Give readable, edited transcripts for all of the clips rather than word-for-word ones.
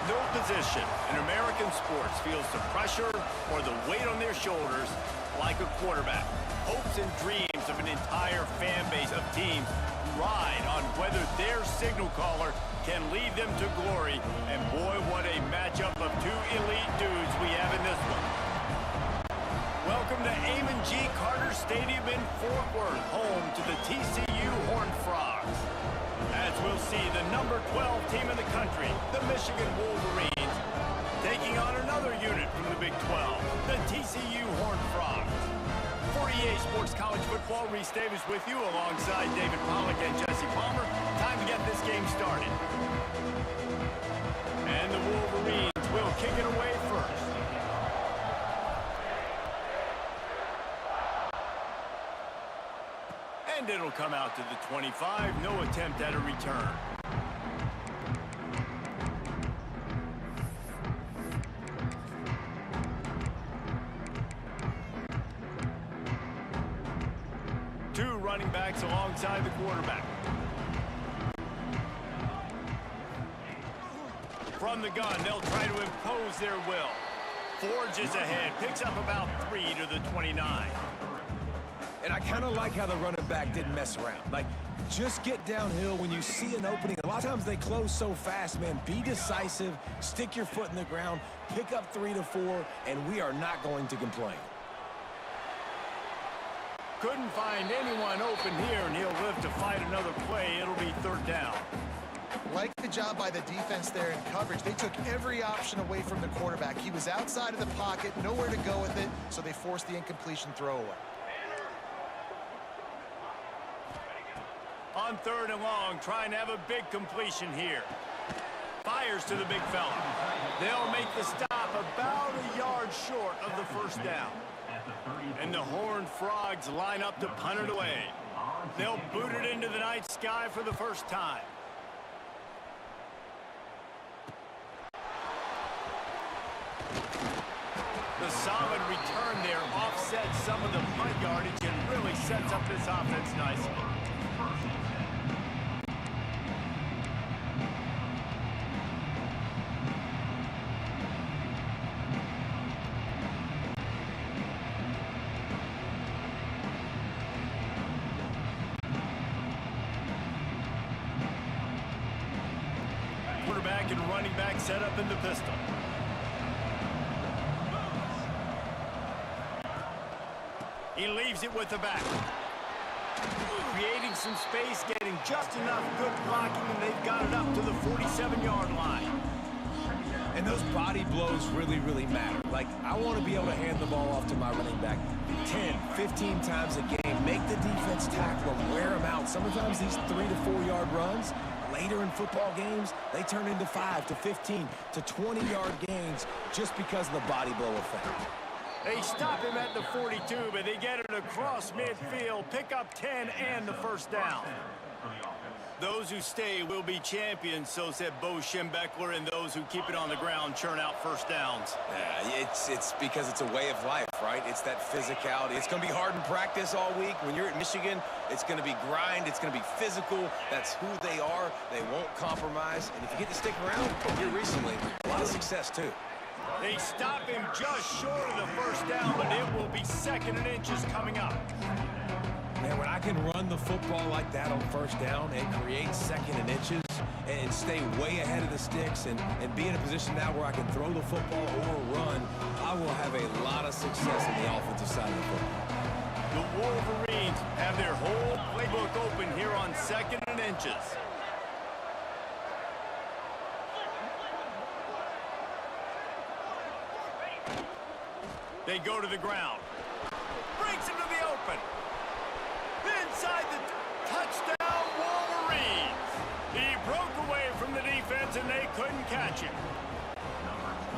No position in American sports feels the pressure or the weight on their shoulders like a quarterback. Hopes and dreams of an entire fan base of teams ride on whether their signal caller can lead them to glory. And boy, what a matchup of two elite dudes we have in this one. Welcome to Amon G. Carter Stadium in Fort Worth, home to the TCU Horned Frogs. As we'll see, the number 12 team in the country, the Michigan Wolverines, taking on another unit from the Big 12, the TCU Horned Frogs. For EA Sports College Football, Reese Davis with you alongside David Pollack and Jesse Palmer. Time to get this game started. And the Wolverines will kick it away first. And it'll come out to the 25. No attempt at a return. Two running backs alongside the quarterback. From the gun, they'll try to impose their will. Forges ahead, picks up about 3 to the 29. And I kind of like how the running back didn't mess around. Like, just get downhill when you see an opening. A lot of times they close so fast, man. Be decisive, stick your foot in the ground, pick up 3 to 4, and we are not going to complain. Couldn't find anyone open here, and he'll live to fight another play. It'll be third down. Like the job by the defense there in coverage. They took every option away from the quarterback. He was outside of the pocket, nowhere to go with it, so they forced the incompletion throwaway. On third and long, trying to have a big completion here. Fires to the big fella. They'll make the stop about a yard short of the first down. And the Horned Frogs line up to punt it away. They'll boot it into the night sky for the first time. The solid return there offsets some of the punt yardage and really sets up this offense nicely. Quarterback and running back set up in the pistol. He leaves it with the back. Creating some space, getting just enough good blocking, and they've got it up to the 47-yard line. And those body blows really, really matter. Like, I want to be able to hand the ball off to my running back 10, 15 times a game. Make the defense tackle them, wear them out. Sometimes these 3 to 4 yard runs, later in football games, they turn into 5 to 15 to 20-yard gains just because of the body blow effect. They stop him at the 42, but they get it across midfield, pick up 10 and the first down. Those who stay will be champions, so said Bo Schembechler, and those who keep it on the ground churn out first downs. Yeah, it's because it's a way of life, right? It's that physicality. It's going to be hard in practice all week. When you're at Michigan, it's going to be grind. It's going to be physical. That's who they are. They won't compromise. And if you get to stick around, here recently, a lot of success, too. They stop him just short of the first down, but it will be second and inches coming up. Man, when I can run the football like that on first down and create second and inches and stay way ahead of the sticks and be in a position now where I can throw the football or run, I will have a lot of success in the offensive side of the football. The Wolverines have their whole playbook open here on second and inches. They go to the ground. Breaks him to the open. Inside the touchdown, Wolverines. He broke away from the defense, and they couldn't catch him.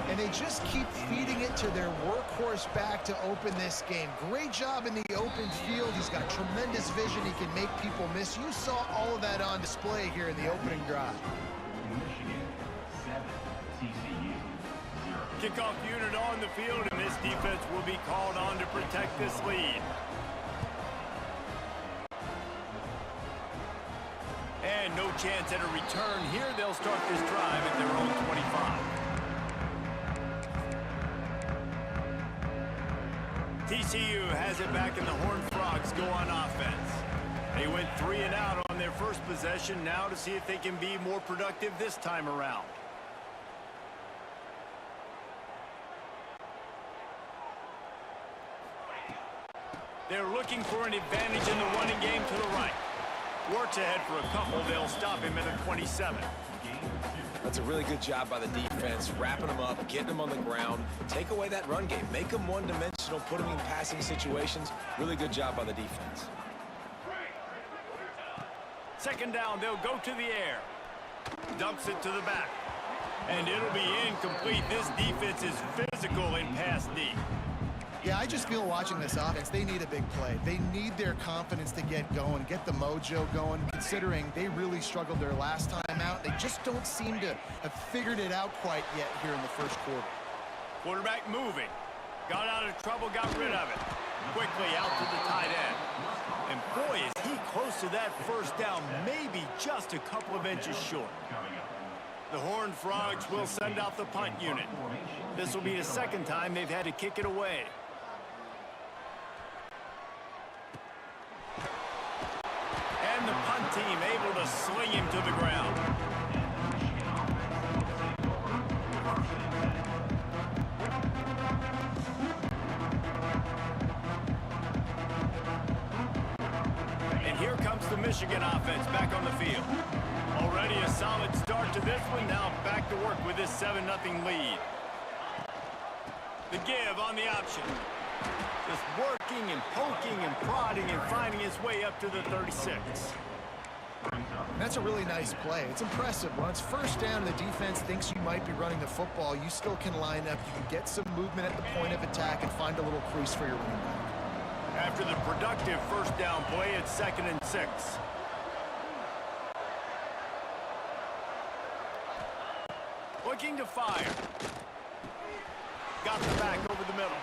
And they just keep feeding it to their workhorse back to open this game. Great job in the open field. He's got tremendous vision. He can make people miss. You saw all of that on display here in the opening drive. Michigan 7, TCU 0. Kickoff unit on the field, and this defense will be called on to protect this lead. And no chance at a return here. They'll start this drive at their own 25. TCU has it back and the Horned Frogs go on offense. They went 3 and out on their first possession, now to see if they can be more productive this time around. They're looking for an advantage in the running game to the right. Works ahead for a couple. They'll stop him at a 27. That's a really good job by the defense, wrapping them up, getting them on the ground. Take away that run game. Make them one-dimensional, put them in passing situations. Really good job by the defense. Second down, they'll go to the air. Dumps it to the back. And it'll be incomplete. This defense is physical in pass D. Yeah, I just feel watching this offense, they need a big play. They need their confidence to get going, get the mojo going, considering they really struggled their last time out. They just don't seem to have figured it out quite yet here in the first quarter. Quarterback moving. Got out of trouble, got rid of it. Quickly out to the tight end. And boy, is he close to that first down, maybe just a couple of inches short. The Horned Frogs will send out the punt unit. This will be the second time they've had to kick it away. And the punt team able to sling him to the ground. And here comes the Michigan offense back on the field. Already a solid start to this one. Now back to work with this 7-0 lead. The give on the option. Just working and poking and prodding and finding his way up to the 36. That's a really nice play. It's impressive. When it's first down and the defense thinks you might be running the football, you still can line up. You can get some movement at the point of attack and find a little crease for your running back. After the productive first down play, it's 2nd and 6. Looking to fire. Got the back over the middle.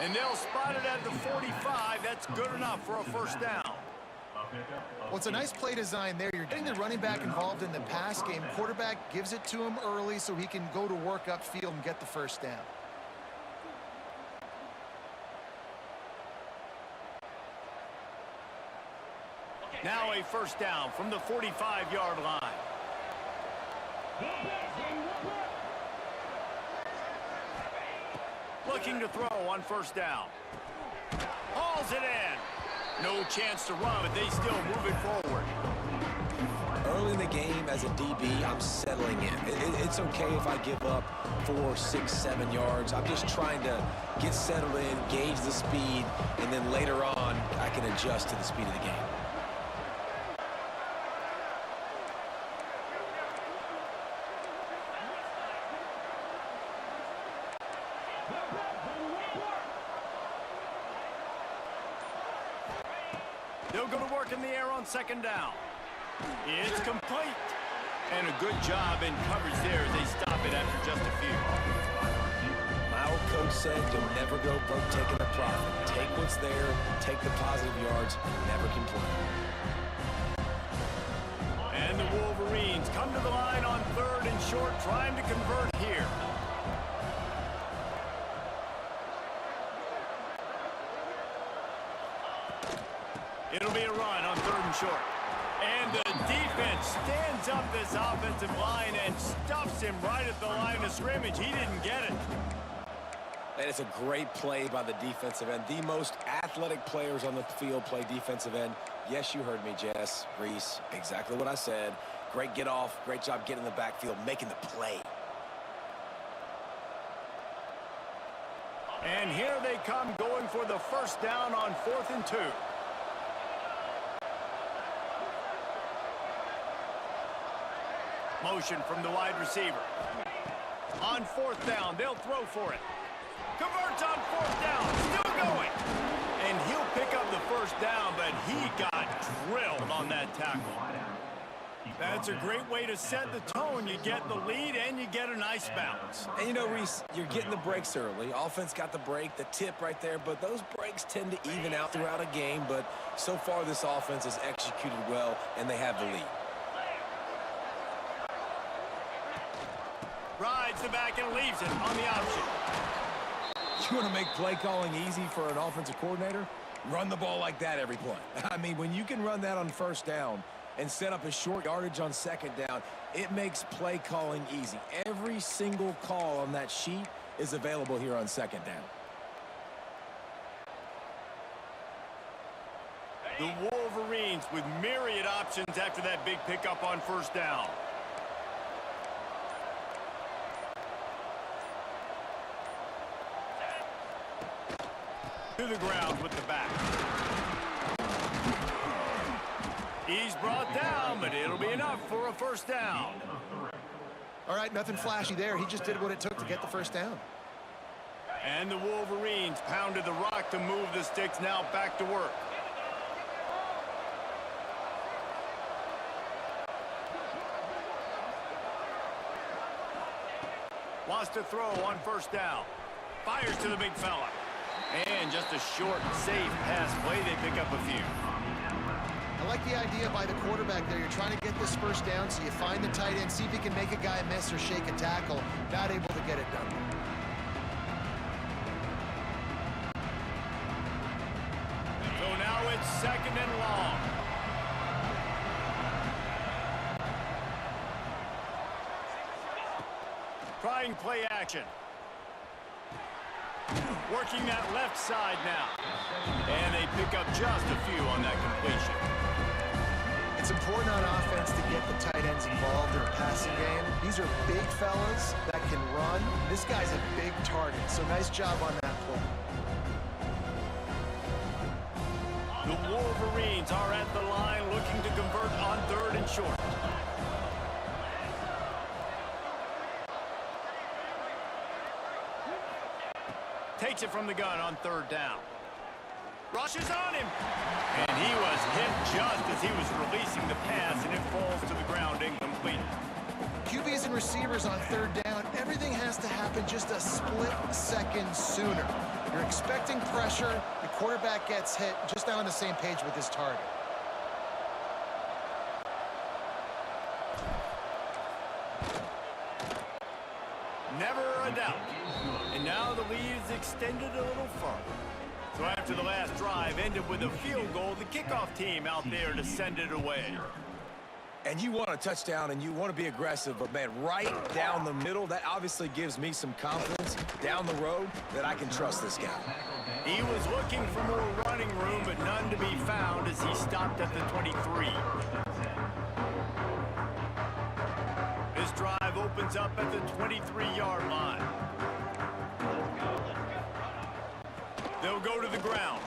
And they'll spot it at the 45. That's good enough for a first down. Well, it's a nice play design there. You're getting the running back involved in the pass game. Quarterback gives it to him early so he can go to work upfield and get the first down. Now a first down from the 45-yard line. Looking to throw on first down. Hauls it in. No chance to run, but they still move it forward. Early in the game, as a DB, I'm settling in. It's okay if I give up 4, 6, 7 yards. I'm just trying to get settled in, gauge the speed, and then later on, I can adjust to the speed of the game. They'll go to work in the air on second down. It's complete. And a good job in coverage there as they stop it after just a few. My old coach said, you'll never go broke taking the profit. Take what's there, take the positive yards, never complain. And the Wolverines come to the line on 3rd and short, trying to convert here. It'll be a run on 3rd and short. And the defense stands up this offensive line and stuffs him right at the line of scrimmage. He didn't get it. And it's a great play by the defensive end. The most athletic players on the field play defensive end. Yes, you heard me, Jess, Reese. Exactly what I said. Great get off. Great job getting in the backfield, making the play. And here they come going for the first down on 4th and 2. Motion from the wide receiver. On 4th down, they'll throw for it. Converts on 4th down, still going. And he'll pick up the first down, but he got drilled on that tackle. That's a great way to set the tone. You get the lead and you get a nice bounce. And you know, Reese, you're getting the breaks early. Offense got the break, the tip right there, but those breaks tend to even out throughout a game. But so far, this offense has executed well, and they have the lead. Rides the back and leaves it on the option. You want to make play calling easy for an offensive coordinator? Run the ball like that every play. I mean, when you can run that on first down and set up a short yardage on second down, it makes play calling easy. Every single call on that sheet is available here on second down. The Wolverines with myriad options after that big pickup on first down. To the ground with the back. He's brought down, but it'll be enough for a first down. All right, nothing flashy there. He just did what it took to get the first down. And the Wolverines pounded the rock to move the sticks, now back to work. Wants to throw on first down. Fires to the big fella. And just a short, safe pass play. They pick up a few. I like the idea by the quarterback there. You're trying to get this first down, so you find the tight end, see if he can make a guy miss or shake a tackle. Not able to get it done. So now it's second and long. Trying play action. Working that left side now. And they pick up just a few on that completion. It's important on offense to get the tight ends involved in a passing game. These are big fellas that can run. This guy's a big target, so nice job on that play. The Wolverines are at the line looking to convert on third and short. Takes it from the gun on third down. Rushes on him. And he was hit just as he was releasing the pass, and it falls to the ground incomplete. QBs and receivers on third down, everything has to happen just a split second sooner. You're expecting pressure, the quarterback gets hit, just not on the same page with his target. Never a doubt. And now the lead is extended a little further. So after the last drive ended with a field goal, the kickoff team out there to send it away. And you want a touchdown and you want to be aggressive, but man, right down the middle, that obviously gives me some confidence down the road that I can trust this guy. He was looking for more running room, but none to be found as he stopped at the 23. This drive opens up at the 23-yard line. They'll go to the ground.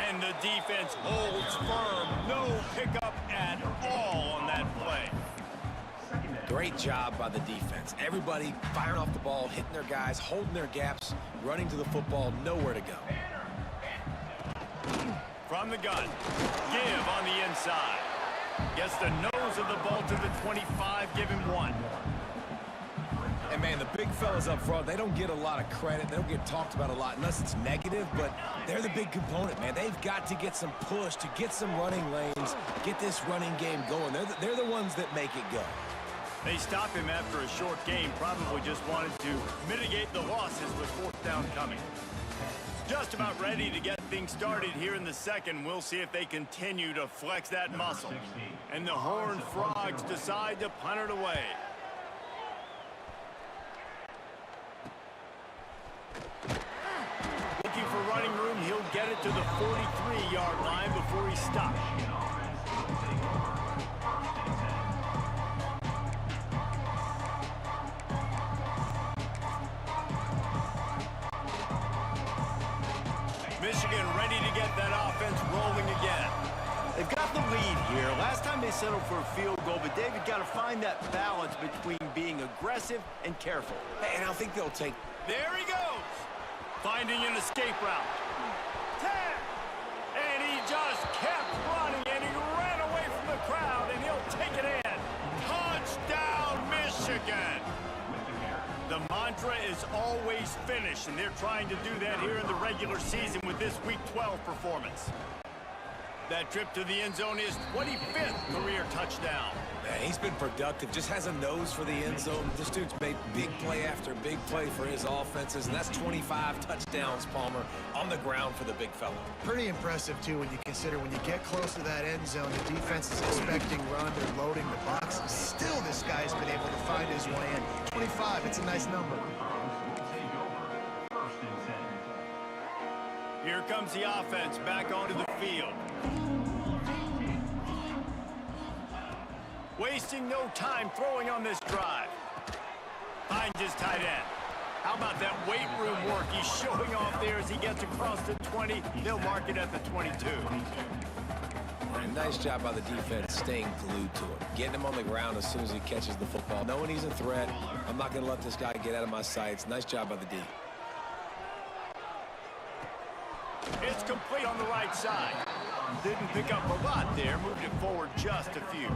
And the defense holds firm. No pickup at all on that play. Great job by the defense. Everybody firing off the ball, hitting their guys, holding their gaps, running to the football, nowhere to go. From the gun. Give on the inside. Gets the nose of the ball to the 25. Give him one. And, man, the big fellas up front, they don't get a lot of credit. They don't get talked about a lot unless it's negative, but they're the big component, man. They've got to get some push, to get some running lanes, get this running game going. They're the ones that make it go. They stop him after a short game, probably just wanted to mitigate the losses with fourth down coming. Just about ready to get things started here in the second. We'll see if they continue to flex that muscle. And the Horned Frogs decide to punt it away. Looking for running room, he'll get it to the 43-yard line before he stops. Michigan ready to get that offense rolling again. They've got the lead here. Last time they settled for a field goal, but David got to find that balance between being aggressive and careful. And I think they'll take... There he goes. Finding an escape route. 10. And he just kept running, and he ran away from the crowd, and he'll take it in. Touchdown, Michigan. The mantra is always finish, and they're trying to do that here in the regular season with this Week 12 performance. That trip to the end zone is 25th career touchdown. Man, he's been productive, just has a nose for the end zone. This dude's made big play after big play for his offenses, and that's 25 touchdowns, Palmer, on the ground for the big fella. Pretty impressive, too, when you consider when you get close to that end zone, the defense is expecting run, they're loading the box. Still, this guy's been able to find his way in. 25, it's a nice number. Here comes the offense back onto the field. Wasting no time throwing on this drive. Finds his tight end. How about that weight room work he's showing off there as he gets across the 20? They'll mark it at the 22. And nice job by the defense staying glued to him. Getting him on the ground as soon as he catches the football. Knowing he's a threat, I'm not going to let this guy get out of my sights. Nice job by the D. It's complete on the right side. Didn't pick up a lot there, moved it forward just a few.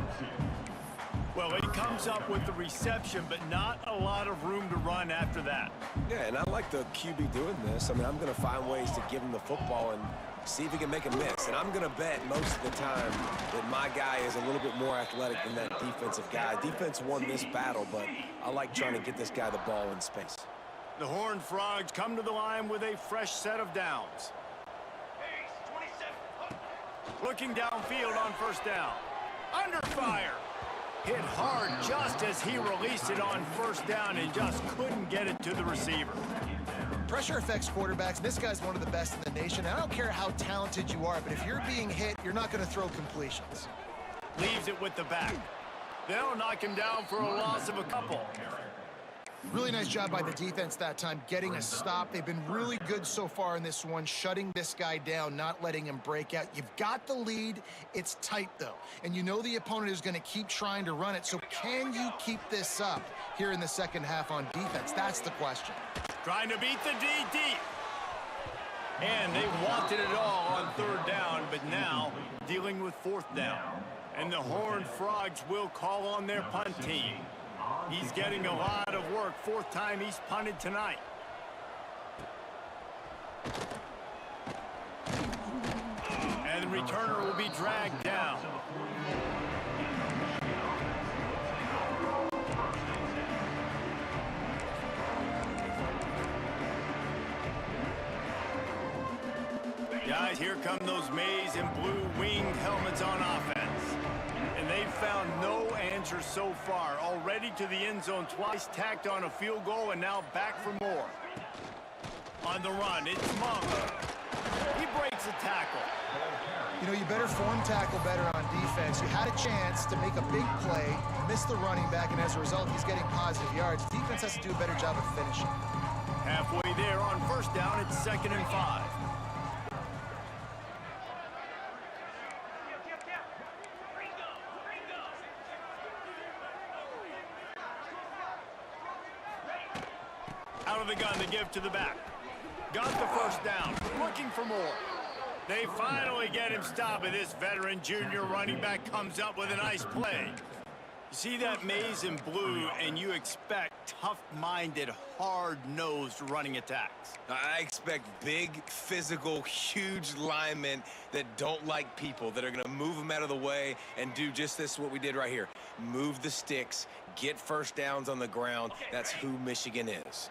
Well, he comes up with the reception, but not a lot of room to run after that. Yeah, and I like the QB doing this. I mean, I'm going to find ways to give him the football and see if he can make a miss. And I'm going to bet most of the time that my guy is a little bit more athletic than that defensive guy. Defense won this battle, but I like trying to get this guy the ball in space. The Horned Frogs come to the line with a fresh set of downs. Looking downfield on first down. Under fire. Hit hard just as he released it on first down and just couldn't get it to the receiver. Pressure affects quarterbacks. This guy's one of the best in the nation. I don't care how talented you are, but if you're being hit, you're not going to throw completions. Leaves it with the back. They'll knock him down for a loss of a couple. Really nice job by the defense that time, getting a stop. They've been really good so far in this one, shutting this guy down, not letting him break out. You've got the lead. It's tight, though. And you know the opponent is going to keep trying to run it. So can you keep this up here in the second half on defense? That's the question. Trying to beat the D deep. And they wanted it all on third down, but now dealing with fourth down. And the Horned Frogs will call on their punt team. He's getting a lot of work. Fourth time he's punted tonight. And the returner will be dragged down. Guys, here come those maize and blue winged helmets on offense. And they've found no answer so far. Already to the end zone twice, tacked on a field goal, and now back for more. On the run, it's Monk. He breaks a tackle. You know, you better form tackle better on defense. You had a chance to make a big play, missed the running back, and as a result, he's getting positive yards. Defense has to do a better job of finishing. Halfway there on first down, it's 2nd and 5. Out of the gun to give to the back. Got the first down. Looking for more. They finally get him stopped, and this veteran junior running back comes up with a nice play. You see that maize and blue, and you expect tough-minded, hard-nosed running attacks. I expect big, physical, huge linemen that don't like people, that are going to move them out of the way and do just this, what we did right here. Move the sticks, get first downs on the ground. That's who Michigan is.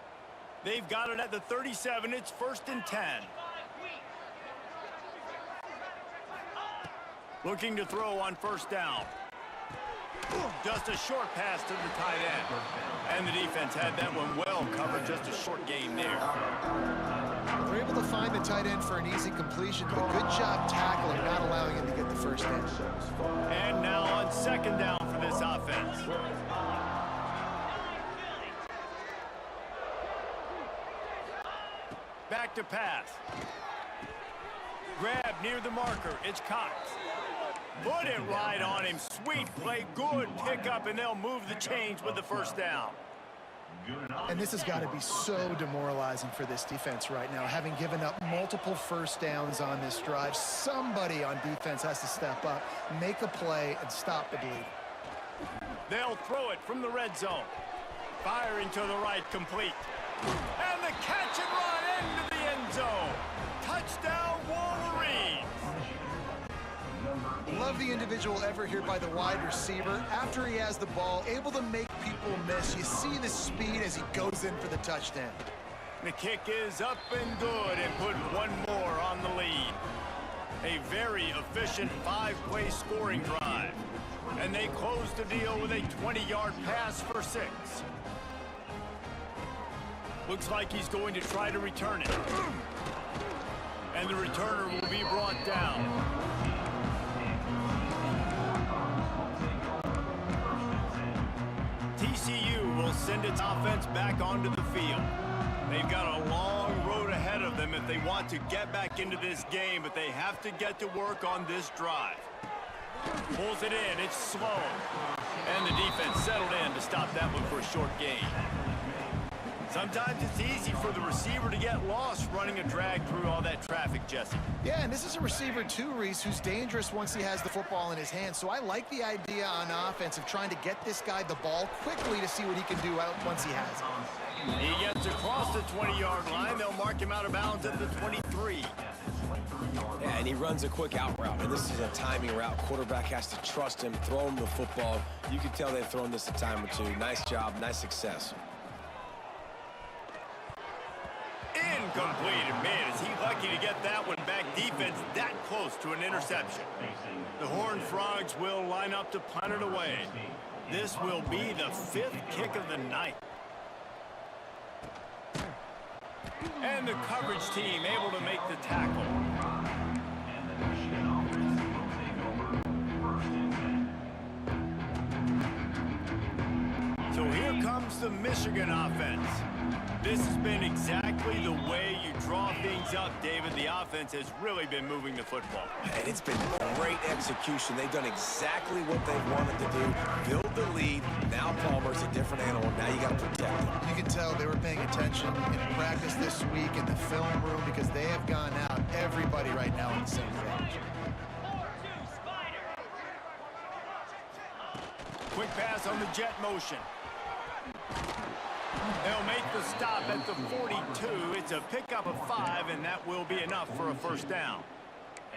They've got it at the 37. It's 1st and 10. Looking to throw on first down. Just a short pass to the tight end. And the defense had that one well covered. Just a short gain there. They're able to find the tight end for an easy completion, but good job tackling, not allowing him to get the first down. And now on 2nd down for this offense. Back to pass. Grab near the marker. It's Cox. Put it right on him. Sweet play. Good pickup, and they'll move the chains with the first down. And this has got to be so demoralizing for this defense right now, having given up multiple first downs on this drive. Somebody on defense has to step up, make a play, and stop the bleeding. They'll throw it from the red zone. Firing to the right, complete. And the catch and run into the end zone. Touchdown, Wolverines. the individual effort here by the wide receiver. After he has the ball, able to make people miss. You see the speed as he goes in for the touchdown. The kick is up and good and put one more on the lead. A very efficient 5-play scoring drive. And they close the deal with a 20-yard pass for 6. Looks like he's going to try to return it. And the returner will be brought down. TCU will send its offense back onto the field. They've got a long road ahead of them if they want to get back into this game, but they have to get to work on this drive. Pulls it in, it's slow. And the defense settled in to stop that one for a short gain. Sometimes it's easy for the receiver to get lost running a drag through all that traffic, Jesse. Yeah, and this is a receiver too, Reese, who's dangerous once he has the football in his hands. So I like the idea on offense of trying to get this guy the ball quickly to see what he can do out once he has it. He gets across the 20-yard line. They'll mark him out of bounds at the 23. Yeah, and he runs a quick out route, and this is a timing route. Quarterback has to trust him, throw him the football. You can tell they've thrown this a time or two. Nice job, nice success. Incomplete. Man, is he lucky to get that one back. Defense that close to an interception. The Horned Frogs will line up to punt it away. This will be the 5th kick of the night. And the coverage team able to make the tackle. So here comes the Michigan offense. This has been exactly the way you draw things up, David. The offense has really been moving the football. And it's been great execution. They've done exactly what they've wanted to do. Build the lead. Now Palmer's a different animal. Now you got to protect him. You can tell they were paying attention in practice this week in the film room because they have gone out, everybody right now on the same page. Quick pass on the jet motion. They'll make the stop at the 42. It's a pickup of 5, and that will be enough for a first down.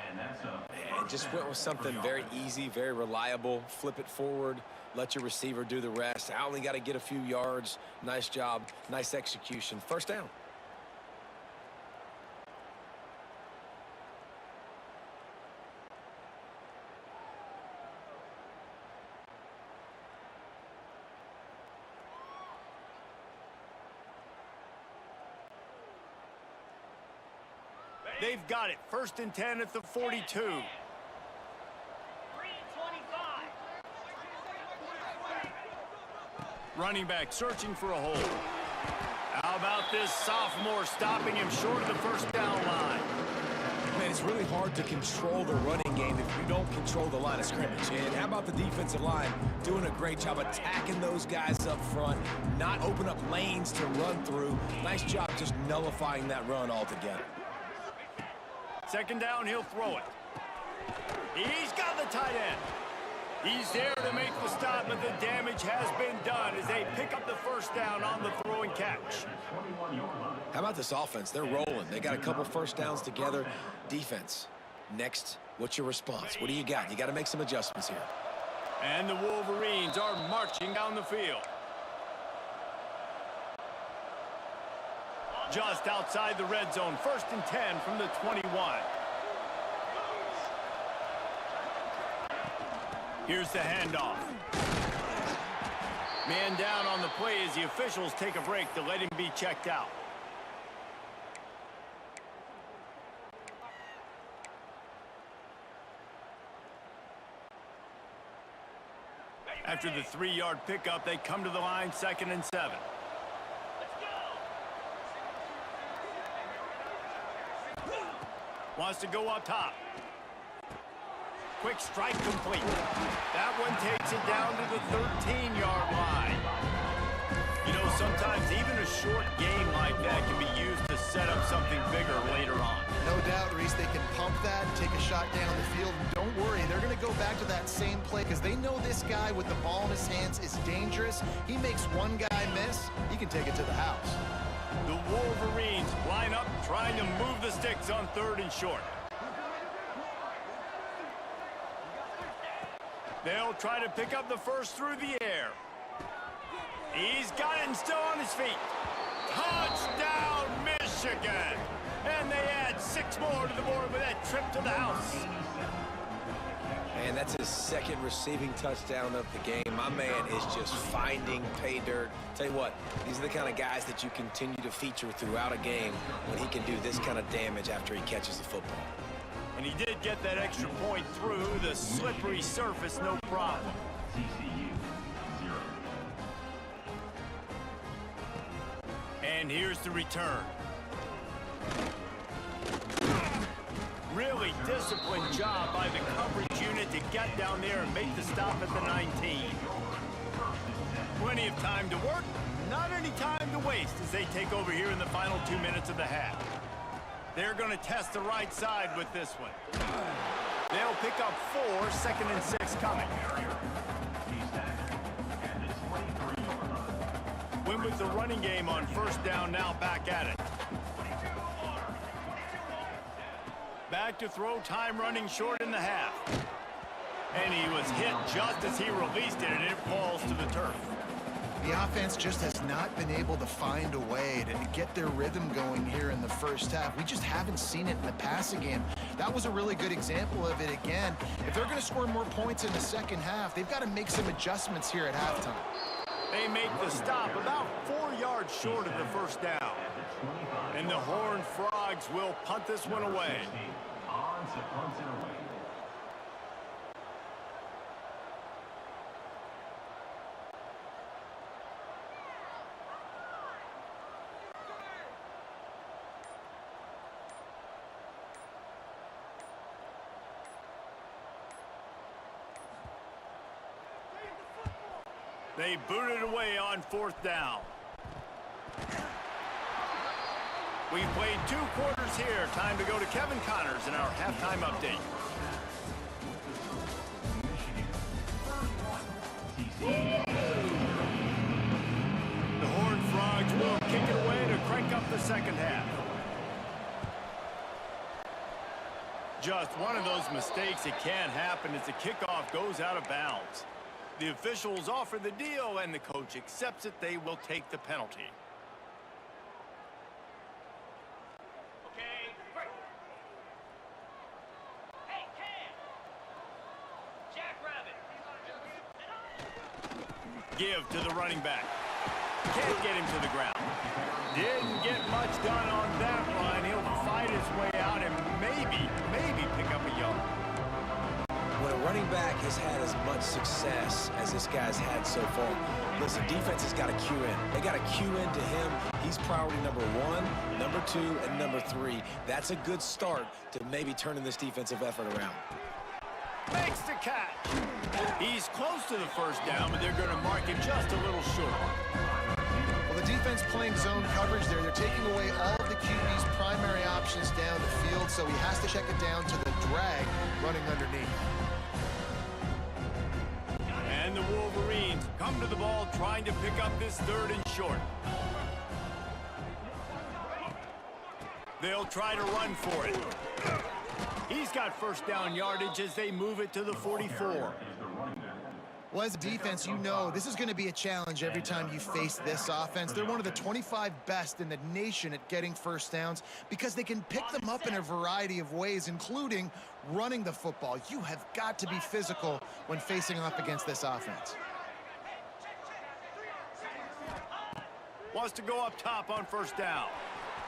And just went with something very easy, very reliable. Flip it forward. Let your receiver do the rest. I only got to get a few yards. Nice job. Nice execution. First down. They've got it. 1st and 10 at the 42. Running back searching for a hole. How about this sophomore stopping him short of the first down line? Man, it's really hard to control the running game if you don't control the line of scrimmage. And how about the defensive line doing a great job attacking those guys up front, not open up lanes to run through. Nice job just nullifying that run altogether. 2nd down, he'll throw it. He's got the tight end. He's there to make the stop, but the damage has been done as they pick up the first down on the throwing catch. How about this offense? They're rolling. They got a couple first downs together. Defense. Next, what's your response? What do you got? You got to make some adjustments here. And the Wolverines are marching down the field. Just outside the red zone, 1st and 10 from the 21. Here's the handoff. Man down on the play as the officials take a break to let him be checked out. After the 3-yard pickup, they come to the line, 2nd and 7. Wants to go up top. Quick strike complete. That one takes it down to the 13-yard line. You know, sometimes even a short game like that can be used to set up something bigger later on. No doubt, Reese, they can pump that, take a shot down the field. And don't worry, they're going to go back to that same play because they know this guy with the ball in his hands is dangerous. He makes one guy miss, he can take it to the house. The Wolverines line up trying to move the sticks on 3rd and short. They'll try to pick up the first through the air. He's got it and still on his feet. Touchdown, Michigan! And they add 6 more to the board with that trip to the house. And that's his second receiving touchdown of the game. My man is just finding pay dirt. Tell you what, these are the kind of guys that you continue to feature throughout a game when he can do this kind of damage after he catches the football. And he did get that extra point through the slippery surface, no problem. TCU 0. And here's the return. Really disciplined job by the coverage unit to get down there and make the stop at the 19. Plenty of time to work, not any time to waste as they take over here in the final 2 minutes of the half. They're going to test the right side with this one. They'll pick up 4, 2nd and 6 coming. Win with the running game on first down, now back at it. Back to throw, time running short in the half. And he was hit just as he released it, and it falls to the turf. The offense just has not been able to find a way to get their rhythm going here in the first half. We just haven't seen it in the passing game. That was a really good example of it again. If they're going to score more points in the second half, they've got to make some adjustments here at halftime. They make the stop about 4 yards short of the first down. And the Horned Frogs will punt this one away. On to punt it away. They boot it away on fourth down. We've played 2 quarters here. Time to go to Kevin Connors in our halftime update. The Horned Frogs will kick it away to crank up the second half. Just one of those mistakes that can happen as the kickoff goes out of bounds. The officials offer the deal, and the coach accepts it. They will take the penalty. Okay, break. Hey, Cam! Jackrabbit! Give to the running back. Can't get him to the ground. Didn't get much done on that run. He'll fight his way out and maybe pick up a yard. When a running back has had as much success as this guy's had so far, listen, defense has got to cue in. They got to cue into him. He's priority number 1, number 2, and number 3. That's a good start to maybe turning this defensive effort around. Makes the catch. He's close to the first down, but they're going to mark him just a little short. Well, the defense playing zone coverage there. They're taking away all of the QB's primary options down the field, so he has to check it down to the drag running underneath. And the Wolverines come to the ball trying to pick up this 3rd and short. They'll try to run for it. He's got first down yardage as they move it to the 44. Well, as a defense, you know this is going to be a challenge every time you face this offense. They're one of the 25 best in the nation at getting first downs because they can pick them up in a variety of ways, including running the football. You have got to be physical when facing off against this offense. Wants to go up top on first down.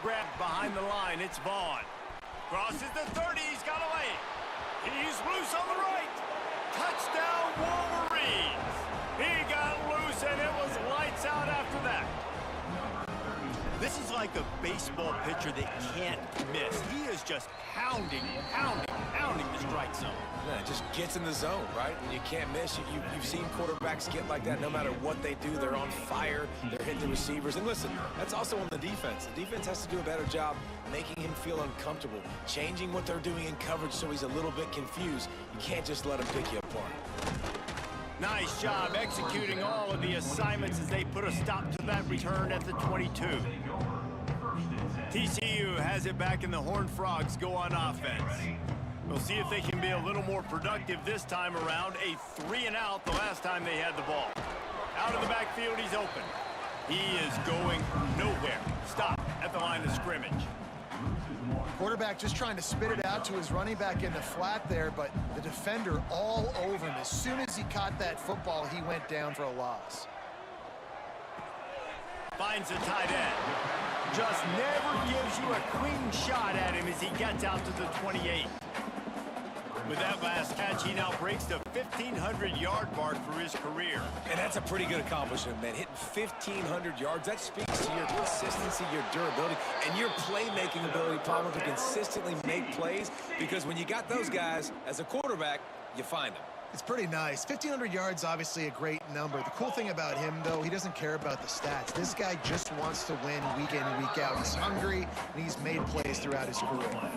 Grabbed behind the line, it's Vaughn. Crosses the 30, he's got away. He's loose on the right. Touchdown, Wolverines. He got loose, and it was lights out after that. This is like a baseball pitcher that can't miss. He is just pounding the strike zone. Yeah, it just gets in the zone, right? And you can't miss. You've seen quarterbacks get like that no matter what they do. They're on fire. They're hitting the receivers. And listen, that's also on the defense. The defense has to do a better job making him feel uncomfortable, changing what they're doing in coverage so he's a little bit confused. You can't just let him pick you apart. Nice job executing all of the assignments as they put a stop to that return at the 22. TCU has it back, and the Horned Frogs go on offense. We'll see if they can be a little more productive this time around. A 3-and-out the last time they had the ball. Out of the backfield, he's open. He is going nowhere. Stop at the line of scrimmage. Quarterback just trying to spit it out to his running back in the flat there, but the defender all over him. As soon as he caught that football, he went down for a loss. Finds the tight end. Just never gives you a clean shot at him as he gets out to the 28. With that last catch, he now breaks the 1,500-yard mark for his career. And that's a pretty good accomplishment, man. Hitting 1,500 yards, that speaks to your consistency, your durability, and your playmaking ability, Palmer, to consistently make plays. Because when you got those guys as a quarterback, you find them. It's pretty nice. 1,500 yards, obviously a great number. The cool thing about him, though, he doesn't care about the stats. This guy just wants to win week in, week out. He's hungry, and he's made plays throughout his career.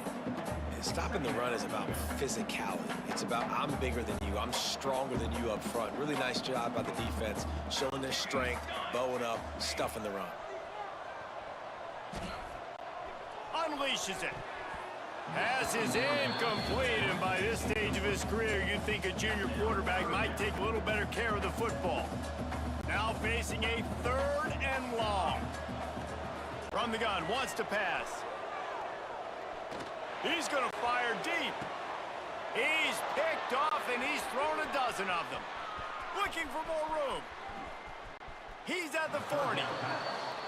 Stopping the run is about physicality. It's about I'm bigger than you, I'm stronger than you up front. Really nice job by the defense, showing their strength, bowing up, stuffing the run. Unleashes it. Pass is incomplete, and by this stage of his career, you'd think a junior quarterback might take a little better care of the football. Now facing a 3rd and long. From the gun, wants to pass. He's going to fire deep. He's picked off, and he's thrown a dozen of them. Looking for more room. He's at the 40.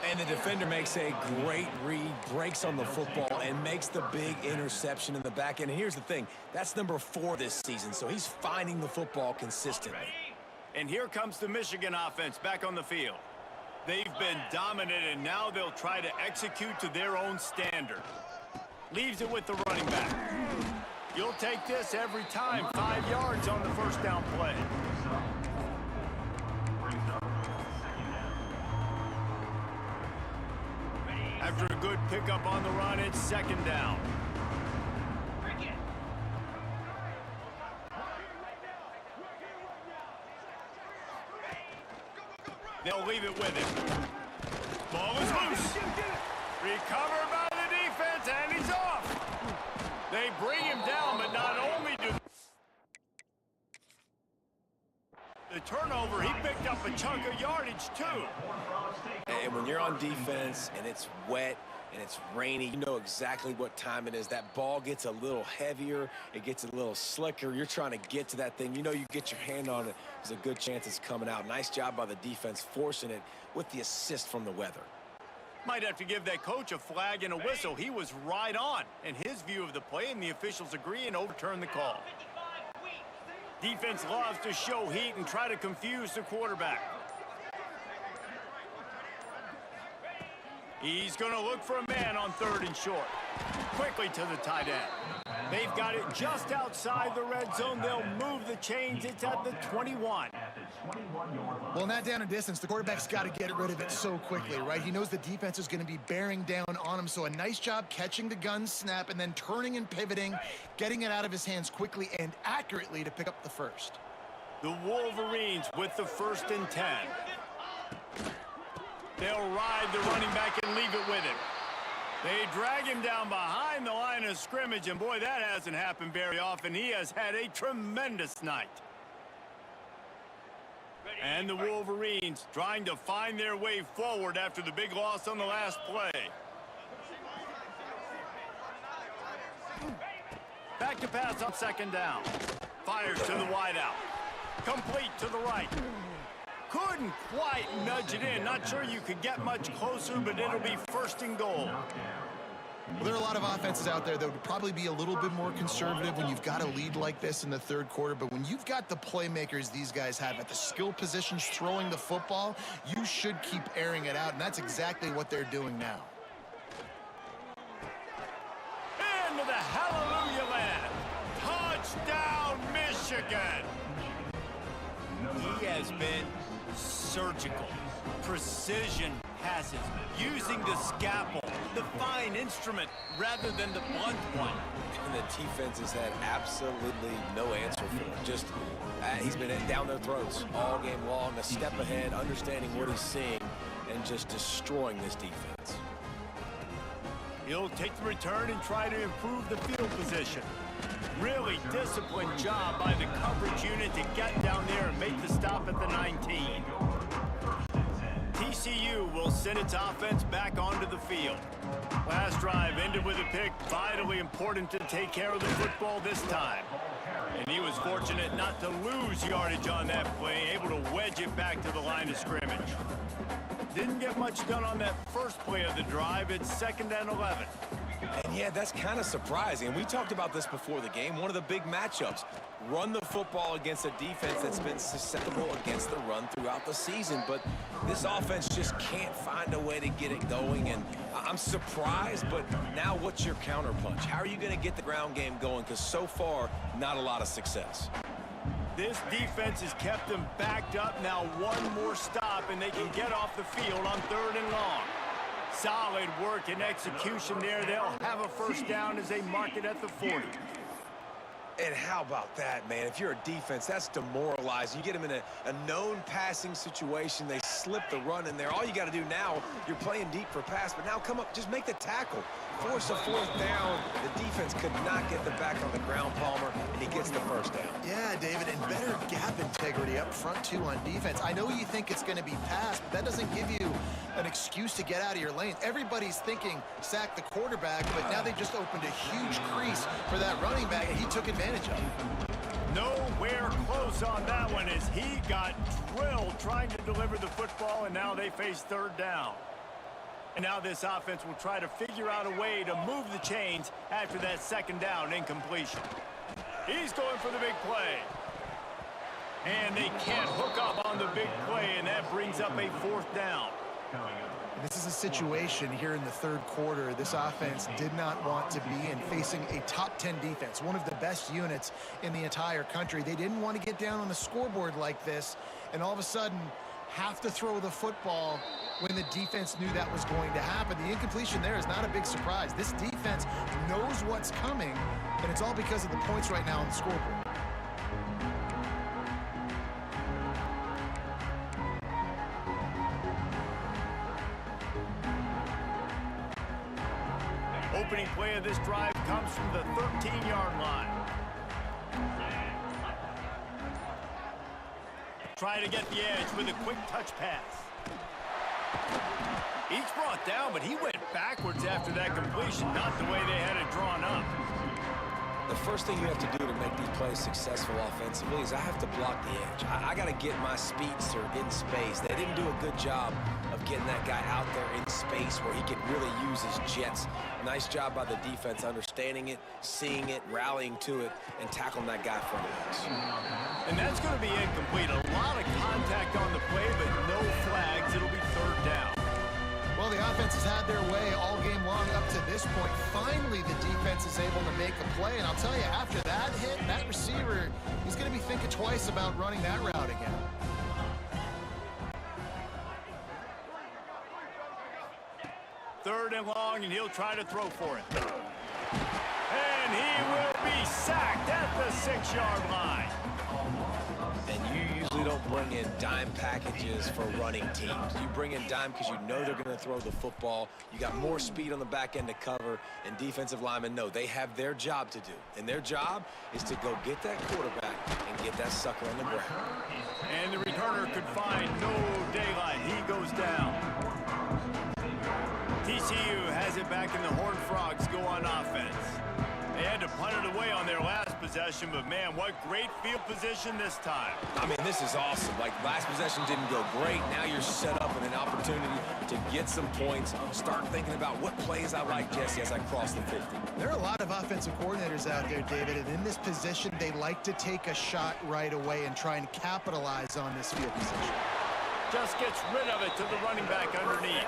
And the defender makes a great read, breaks on the football, and makes the big interception in the back end. And here's the thing, that's number 4 this season, so he's finding the football consistently. And here comes the Michigan offense back on the field. They've been dominant, and now they'll try to execute to their own standard. Leaves it with the running back. You'll take this every time. 5 yards on the first down play. After a good pickup on the run, it's 2nd down. They'll leave it with him. Ball is loose. Recovered by the defense, and he's off. They bring him down, but not only do the turnover, he picked up a chunk of yardage, too. And when you're on defense and it's wet and it's rainy, you know exactly what time it is. That ball gets a little heavier. It gets a little slicker. You're trying to get to that thing. You know you get your hand on it. There's a good chance it's coming out. Nice job by the defense forcing it with the assist from the weather. Might have to give that coach a flag and a whistle. He was right on in his view of the play, and the officials agree and overturn the call. Defense loves to show heat and try to confuse the quarterback. He's going to look for a man on 3rd and short. Quickly to the tight end. They've got it just outside the red zone. They'll move the chains. It's at the 21. Well, in that down and distance, the quarterback's got to get rid of it so quickly, right? He knows the defense is going to be bearing down on him, so a nice job catching the gun snap and then turning and pivoting, getting it out of his hands quickly and accurately to pick up the first. The Wolverines with the 1st and 10. They'll ride the running back and leave it with him. They drag him down behind the line of scrimmage, and boy, that hasn't happened very often. He has had a tremendous night. And the Wolverines trying to find their way forward after the big loss on the last play. Back to pass on 2nd down. Fires to the wideout. Complete to the right. Couldn't quite nudge it in. Not sure you could get much closer, but it'll be 1st and goal. Well, there are a lot of offenses out there that would probably be a little bit more conservative when you've got a lead like this in the 3rd quarter, but when you've got the playmakers these guys have at the skill positions throwing the football, you should keep airing it out, and that's exactly what they're doing now. Into the hallelujah land. Touchdown, Michigan. He has been surgical, precision passes, using the scalpel, the fine instrument rather than the blunt one. And the defense has had absolutely no answer for him. Just, he's been down their throats all game long, a step ahead, understanding what he's seeing, and just destroying this defense. He'll take the return and try to improve the field position. Really disciplined job by the coverage unit to get down there and make the stop at the 19. TCU will send its offense back onto the field. Last drive ended with a pick. Vitally important to take care of the football this time. And he was fortunate not to lose yardage on that play, able to wedge it back to the line of scrimmage. Didn't get much done on that first play of the drive. It's 2nd and 11. And yeah, that's kind of surprising. And we talked about this before the game. One of the big matchups. Run the football against a defense that's been susceptible against the run throughout the season. But this offense just can't find a way to get it going. And I'm surprised, but now what's your counterpunch? How are you going to get the ground game going? Because so far, not a lot of success. This defense has kept them backed up. Now one more stop, and they can get off the field on 3rd and long. Solid work and execution there. They'll have a first down as they mark it at the 40. And how about that, man? If you're a defense, that's demoralizing. You get them in a known passing situation. They slip the run in there. All you got to do now, you're playing deep for pass, but now come up, just make the tackle. Force a 4th down. The defense could not get the back on the ground, Palmer, and he gets the first down. Yeah, David, and better gap integrity up front, too, on defense. I know you think it's going to be pass, but that doesn't give you an excuse to get out of your lane. Everybody's thinking sack the quarterback, but now they just opened a huge crease for that running back, and he took advantage of it. Nowhere close on that one as he got drilled trying to deliver the football, and now they face 3rd down. And now this offense will try to figure out a way to move the chains after that 2nd down incompletion. He's going for the big play. And they can't hook up on the big play, and that brings up a 4th down. This is a situation here in the 3rd quarter this offense did not want to be in, facing a top 10 defense, one of the best units in the entire country. They didn't want to get down on the scoreboard like this and all of a sudden have to throw the football when the defense knew that was going to happen. The incompletion there is not a big surprise. This defense knows what's coming, and it's all because of the points right now on the scoreboard. Opening play of this drive comes from the 13-yard line. Trying to get the edge with a quick touch pass. He's brought down, but he went backwards after that completion, not the way they had it drawn up. The first thing you have to do to make these plays successful offensively is I have to block the edge. I got to get my speedster in space. They didn't do a good job of getting that guy out there in space where he could really use his jets. Nice job by the defense understanding it, seeing it, rallying to it, and tackling that guy from the house. And that's going to be incomplete. A lot of contact on the play, but no flags. It'll be 3rd down. Well, the offense has had their way all game long up to this point. Finally, the defense is able to make a play. And I'll tell you, after that hit, that receiver, he's going to be thinking twice about running that route again. Third and long, and he'll try to throw for it. And he will be sacked at the 6-yard line. And you usually don't bring in dime packages for running teams. You bring in dime because you know they're going to throw the football. You got more speed on the back end to cover, and defensive linemen know they have their job to do. And their job is to go get that quarterback and get that sucker on the ground. And the returner could find no daylight. He goes down. TCU has it back, and the Horned Frogs go on offense. They had to punt it away on their last possession, but man, what great field position this time. I mean, this is awesome. Like, last possession didn't go great. Now you're set up with an opportunity to get some points. Start thinking about what plays I like, Jesse, as I cross the 50. There are a lot of offensive coordinators out there, David, and in this position, they like to take a shot right away and try and capitalize on this field position. Just gets rid of it to the running back underneath.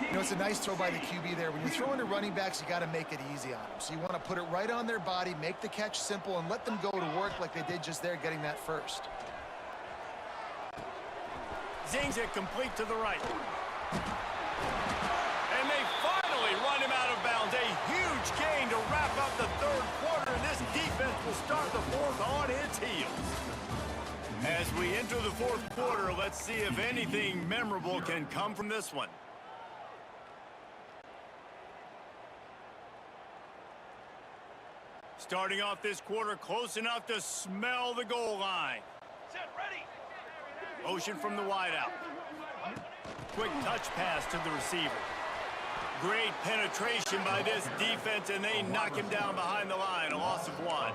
You know, it's a nice throw by the QB there. When you're throwing to running backs, you got to make it easy on them. So you want to put it right on their body, make the catch simple, and let them go to work like they did just there, getting that first. Zings it complete to the right. And they finally run him out of bounds. A huge gain to wrap up the 3rd quarter, and this defense will start the 4th on its heels. As we enter the 4th quarter, let's see if anything memorable can come from this one. Starting off this quarter close enough to smell the goal line. Set, ready. Motion from the wideout. Quick touch pass to the receiver. Great penetration by this defense, and they knock him down behind the line, a loss of 1.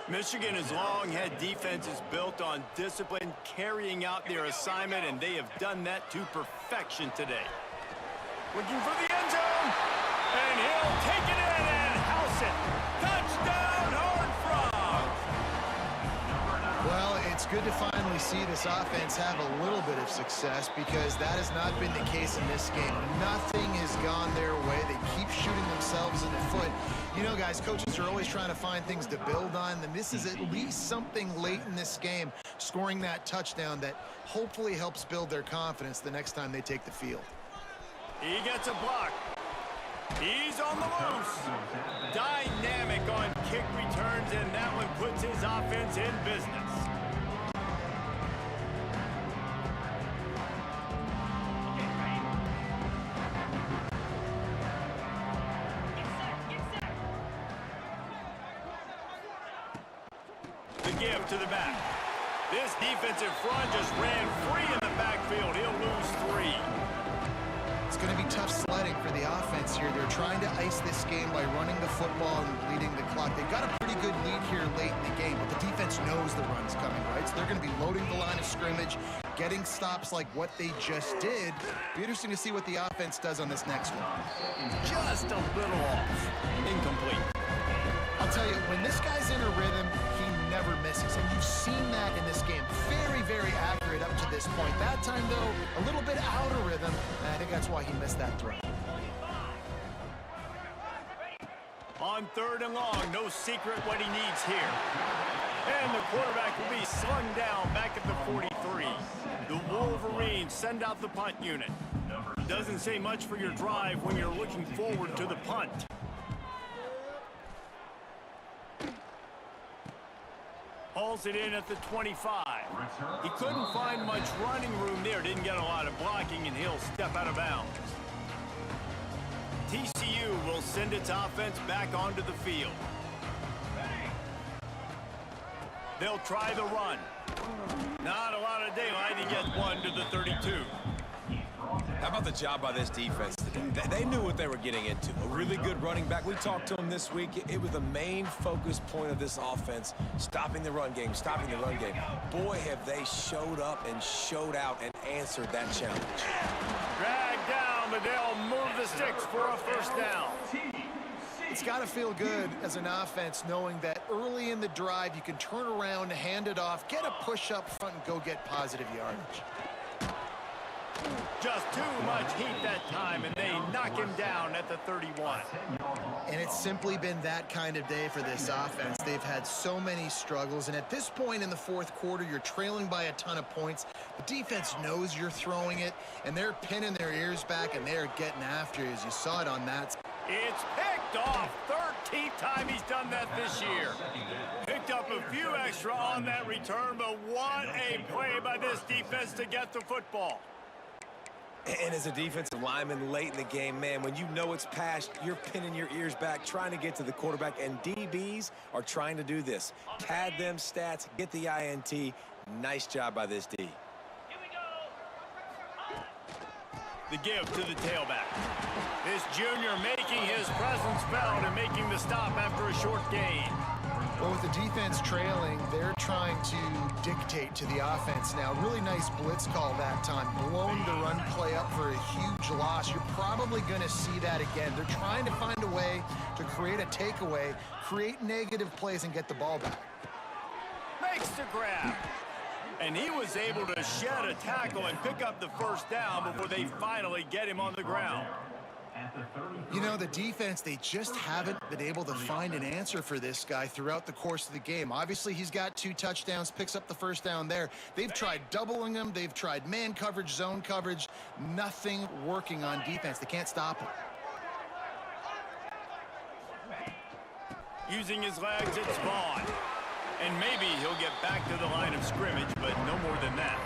Michigan has long had defenses built on discipline, carrying out their assignment, and they have done that to perfection today. Looking for the end zone, and he'll take it in and house it. Touchdown, Horned Frogs! Well, it's good to finally see this offense have a little bit of success because that has not been the case in this game. Nothing has gone their way. They keep shooting themselves in the foot. You know, guys, coaches are always trying to find things to build on, and this is at least something late in this game, scoring that touchdown that hopefully helps build their confidence the next time they take the field. He gets a block. He's on the loose. Dynamic on kick returns, and that one puts his offense in business. The give to the back. This defensive front just ran free in the backfield. He'll lose 3. It's going to be tough sledding for the offense here. They're trying to ice this game by running the football and bleeding the clock. They've got a pretty good lead here late in the game, but the defense knows the run's coming, right? So they're going to be loading the line of scrimmage, getting stops like what they just did. Be interesting to see what the offense does on this next one. Just a little off. Incomplete. I'll tell you, when this guy's in a rhythm, he never misses. And you've seen that in this game. Very, very accurate up to this point. That time, though, a little bit out of rhythm, and I think that's why he missed that throw. On 3rd and long, no secret what he needs here. And the quarterback will be slung down back at the 43. The Wolverines send out the punt unit. Doesn't say much for your drive when you're looking forward to the punt. Hauls it in at the 25. He couldn't find much running room there. Didn't get a lot of blocking, and he'll step out of bounds. TCU will send its offense back onto the field. They'll try the run. Not a lot of daylight. He gets 1 to the 32. How about the job by this defense today? They knew what they were getting into. A really good running back. We talked to him this week. It was the main focus point of this offense, stopping the run game, stopping the run game. Boy, have they showed up and showed out and answered that challenge. Drag down, but they'll move the sticks for a first down. It's got to feel good as an offense knowing that early in the drive you can turn around, hand it off, get a push up front, and go get positive yardage. Just too much heat that time, and they knock him down at the 31. And it's simply been that kind of day for this offense. They've had so many struggles, and at this point in the 4th quarter, you're trailing by a ton of points. The defense knows you're throwing it, and they're pinning their ears back, and they're getting after you, as you saw it on that. It's picked off. 13th time he's done that this year. Picked up a few extra on that return, but what a play by this defense to get the football. And as a defensive lineman late in the game, man, when you know it's passed, you're pinning your ears back, trying to get to the quarterback, and DBs are trying to do this. Pad them stats, get the INT. Nice job by this D. Here we go. The give to the tailback. This junior making his presence felt and making the stop after a short gain. Well, with the defense trailing, they're trying to dictate to the offense now. Really nice blitz call that time. Blowing the run play up for a huge loss. You're probably going to see that again. They're trying to find a way to create a takeaway, create negative plays, and get the ball back. Makes the grab. And he was able to shed a tackle and pick up the first down before they finally get him on the ground. You know, the defense, they just haven't been able to find an answer for this guy throughout the course of the game. Obviously, he's got 2 touchdowns, picks up the first down there. They've tried doubling him. They've tried man coverage, zone coverage. Nothing working on defense. They can't stop him. Using his legs, it's Vaughn. And maybe he'll get back to the line of scrimmage, but no more than that.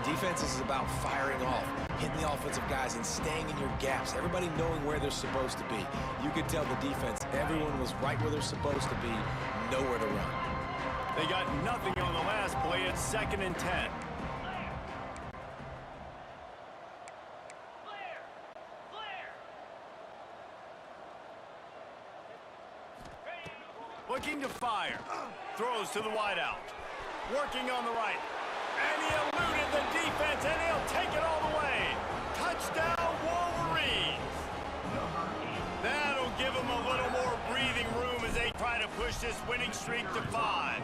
Defense is about firing off, hitting the offensive guys and staying in your gaps. Everybody knowing where they're supposed to be. You could tell the defense, everyone was right where they're supposed to be, nowhere to run. They got nothing on the last play. It's 2nd and 10. Looking to fire. Throws to the wideout. Working on the right. And he eluded the defense, and he'll take it all the way. Touchdown, Wolverines. That'll give them a little more breathing room as they try to push this winning streak to 5.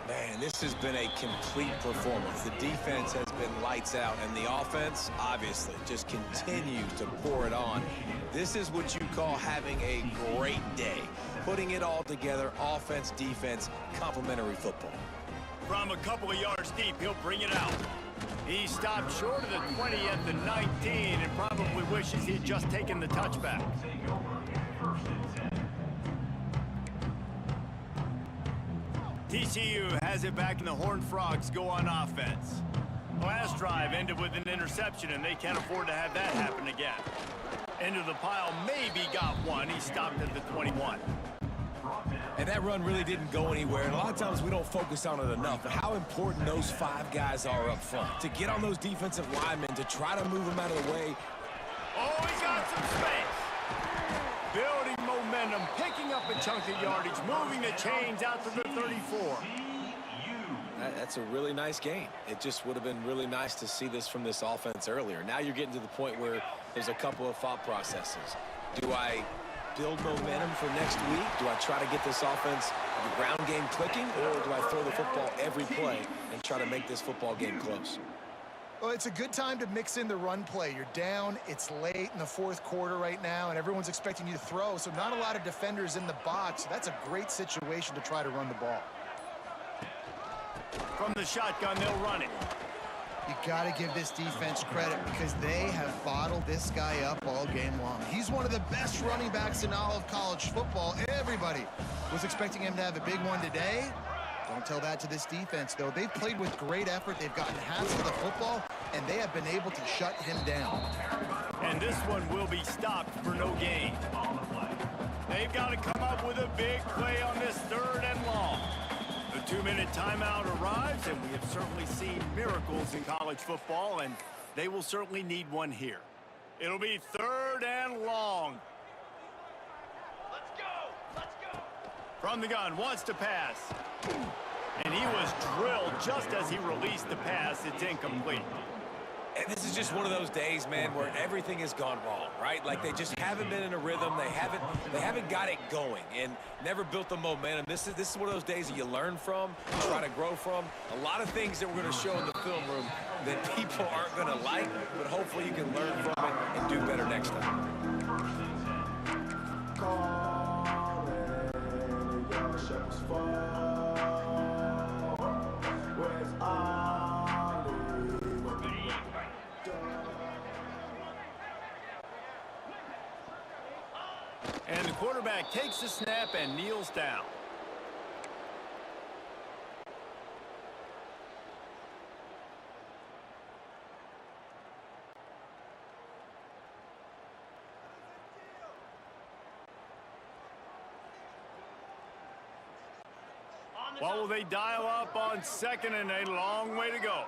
Man, this has been a complete performance. The defense has been lights out, and the offense, obviously, just continues to pour it on. This is what you call having a great day. Putting it all together, offense, defense, complementary football. From a couple of yards deep, he'll bring it out. He stopped short of the 20 at the 19 and probably wishes he had just taken the touchback. Take over. 1st and 10. TCU has it back, and the Horned Frogs go on offense. Last drive ended with an interception, and they can't afford to have that happen again. Into the pile, maybe got one. He stopped at the 21. And that run really didn't go anywhere. And a lot of times we don't focus on it enough. But how important those 5 guys are up front. To get on those defensive linemen, to try to move them out of the way. Oh, he got some space. Building momentum, picking up a chunk of yardage, moving the chains out to the 34. That's a really nice game. It just would have been really nice to see this from this offense earlier. Now you're getting to the point where there's a couple of thought processes. Do I build momentum for next week? Do I try to get this offense, the ground game clicking, or do I throw the football every play and try to make this football game close? Well, it's a good time to mix in the run play. You're down, it's late in the 4th quarter right now, and everyone's expecting you to throw, so not a lot of defenders in the box. So that's a great situation to try to run the ball. From the shotgun, they'll run it. You got to give this defense credit because they have bottled this guy up all game long. He's one of the best running backs in all of college football. Everybody was expecting him to have a big one today. Don't tell that to this defense, though. They've played with great effort. They've gotten halves of the football, and they have been able to shut him down. And this one will be stopped for no gain. They've got to come up with a big play on this 3rd and long. The 2-minute timeout arrives, and we have certainly seen miracles in college football, and they will certainly need one here. It'll be 3rd and long. Let's go! Let's go! From the gun, wants to pass. And he was drilled just as he released the pass. It's incomplete. And this is just one of those days, man, where everything has gone wrong, right? Like they just haven't been in a rhythm. They haven't got it going and never built the momentum. This is one of those days that you learn from, try to grow from. A lot of things that we're going to show in the film room that people aren't going to like, but hopefully you can learn from it and do better next time. And the quarterback takes the snap and kneels down. What will they dial up on 2nd and a long way to go?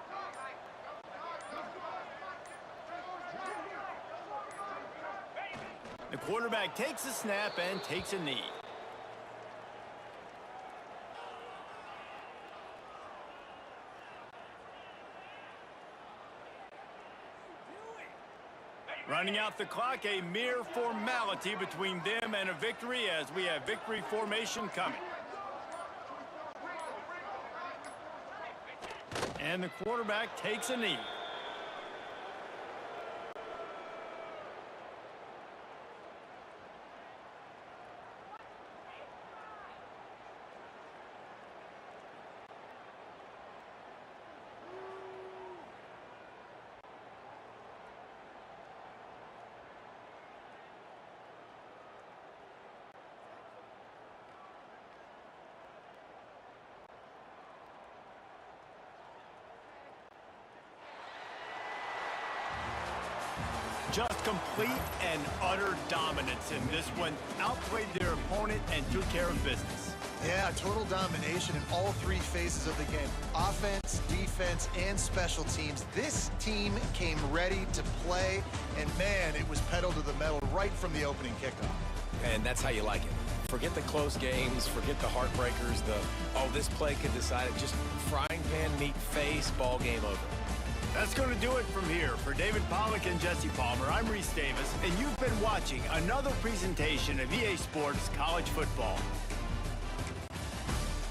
The quarterback takes a snap and takes a knee. Running out the clock, a mere formality between them and a victory as we have victory formation coming. And the quarterback takes a knee. Just complete and utter dominance in this one. Outplayed their opponent and took care of business. Yeah, total domination in all three phases of the game. Offense, defense, and special teams. This team came ready to play, and man, it was pedal to the metal right from the opening kickoff. And that's how you like it. Forget the close games, forget the heartbreakers, this play could decide it. Just frying pan meet face, ball game over. That's going to do it from here. For David Pollack and Jesse Palmer, I'm Reese Davis, and you've been watching another presentation of EA Sports College Football.